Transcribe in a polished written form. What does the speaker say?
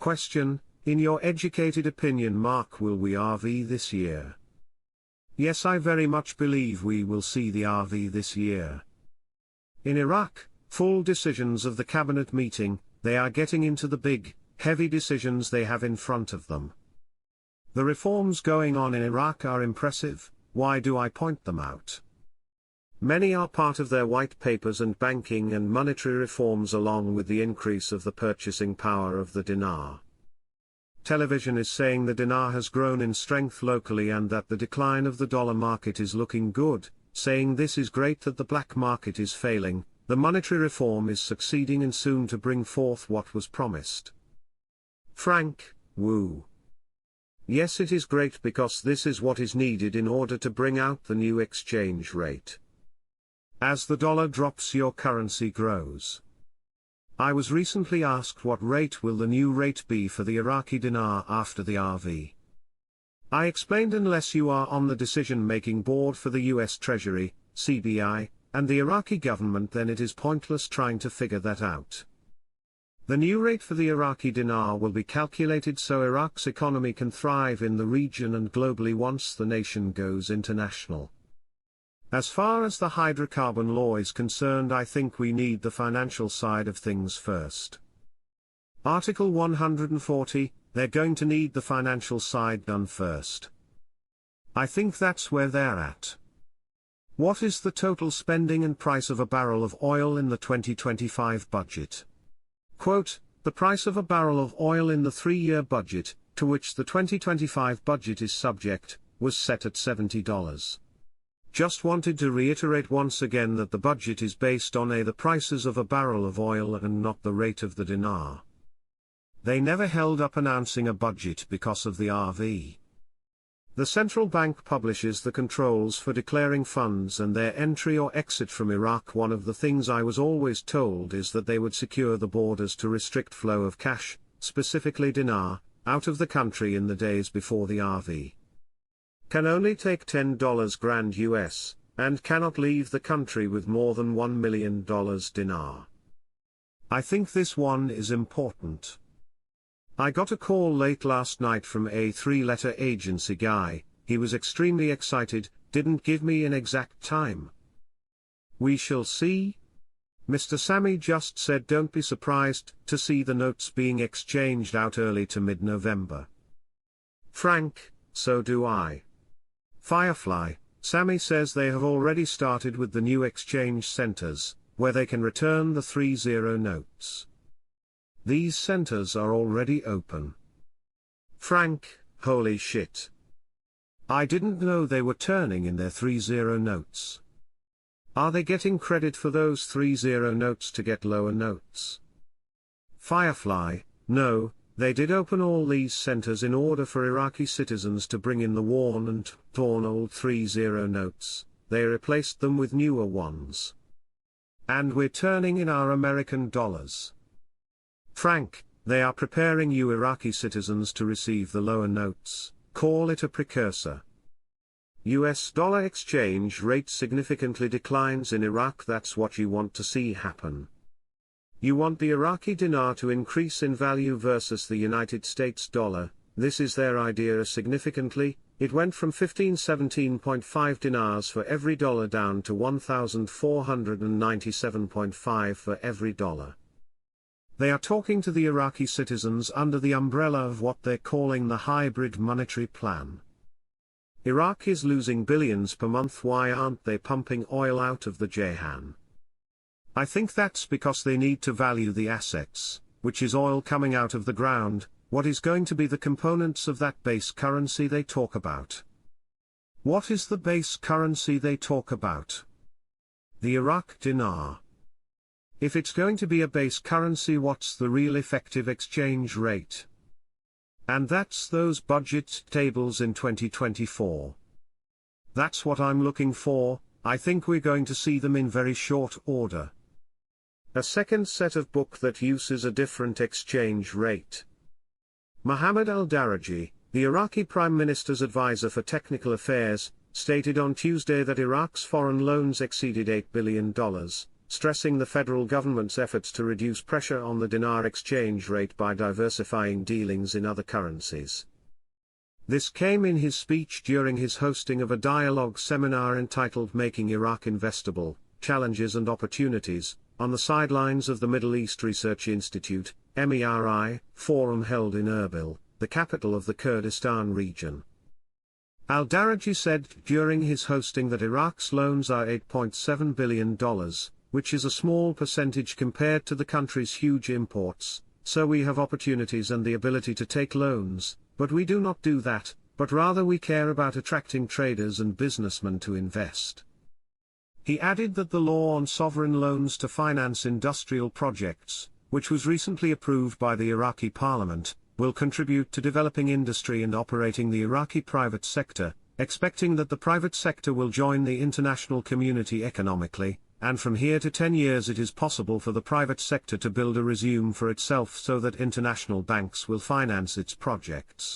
Question: in your educated opinion, Mark, will we RV this year? Yes, I very much believe we will see the RV this year. In Iraq, full decisions of the cabinet meeting, they are getting into the big, heavy decisions they have in front of them. The reforms going on in Iraq are impressive. Why do I point them out? Many are part of their white papers and banking and monetary reforms, along with the increase of the purchasing power of the dinar. Television is saying the dinar has grown in strength locally and that the decline of the dollar market is looking good, saying this is great that the black market is failing, the monetary reform is succeeding and soon to bring forth what was promised. Frank: woo. Yes, it is great because this is what is needed in order to bring out the new exchange rate. As the dollar drops, your currency grows. I was recently asked what rate will the new rate be for the Iraqi dinar after the RV. I explained unless you are on the decision-making board for the US Treasury, CBI, and the Iraqi government, then it is pointless trying to figure that out. The new rate for the Iraqi dinar will be calculated so Iraq's economy can thrive in the region and globally once the nation goes international. As far as the hydrocarbon law is concerned, I think we need the financial side of things first. Article 140, they're going to need the financial side done first. I think that's where they're at. What is the total spending and price of a barrel of oil in the 2025 budget? Quote, the price of a barrel of oil in the 3-year budget, to which the 2025 budget is subject, was set at $70. Just wanted to reiterate once again that the budget is based on the prices of a barrel of oil and not the rate of the dinar. They never held up announcing a budget because of the RV. The central bank publishes the controls for declaring funds and their entry or exit from Iraq. One of the things I was always told is that they would secure the borders to restrict flow of cash, specifically dinar, out of the country in the days before the RV. Can only take $10 grand US, and cannot leave the country with more than $1 million dinar. I think this one is important. I got a call late last night from a 3-letter agency guy. He was extremely excited, didn't give me an exact time. We shall see. Mr. Sammy just said don't be surprised to see the notes being exchanged out early to mid-November. Frank: so do I. Firefly: Sammy says they have already started with the new exchange centers, where they can return the 30 notes. These centers are already open. Frank: holy shit. I didn't know they were turning in their 30 notes. Are they getting credit for those 30 notes to get lower notes? Firefly: no, they did open all these centers in order for Iraqi citizens to bring in the worn and torn old 30 notes. They replaced them with newer ones. And we're turning in our American dollars. Frank: they are preparing you Iraqi citizens to receive the lower notes, call it a precursor. US dollar exchange rate significantly declines in Iraq. That's what you want to see happen. You want the Iraqi dinar to increase in value versus the United States dollar. This is their idea significantly. It went from 17.5 dinars for every dollar down to 1,497.5 for every dollar. They are talking to the Iraqi citizens under the umbrella of what they're calling the hybrid monetary plan. Iraq is losing billions per month. Why aren't they pumping oil out of the Jahan? I think that's because they need to value the assets, which is oil coming out of the ground. What is going to be the components of that base currency they talk about? What is the base currency they talk about? The Iraq dinar. If it's going to be a base currency, what's the real effective exchange rate? And that's those budget tables in 2024. That's what I'm looking for. I think we're going to see them in very short order. A second set of book that uses a different exchange rate. Mohammed al-Daraji, the Iraqi Prime Minister's advisor for technical affairs, stated on Tuesday that Iraq's foreign loans exceeded $8 billion, stressing the federal government's efforts to reduce pressure on the dinar exchange rate by diversifying dealings in other currencies. This came in his speech during his hosting of a dialogue seminar entitled Making Iraq Investable, Challenges and Opportunities, on the sidelines of the Middle East Research Institute, MERI, forum held in Erbil, the capital of the Kurdistan region. Al-Daraji said during his hosting that Iraq's loans are $8.7 billion, which is a small percentage compared to the country's huge imports, so we have opportunities and the ability to take loans, but we do not do that, but rather we care about attracting traders and businessmen to invest. He added that the law on sovereign loans to finance industrial projects, which was recently approved by the Iraqi parliament, will contribute to developing industry and operating the Iraqi private sector, expecting that the private sector will join the international community economically, and from here to 10 years it is possible for the private sector to build a resume for itself so that international banks will finance its projects.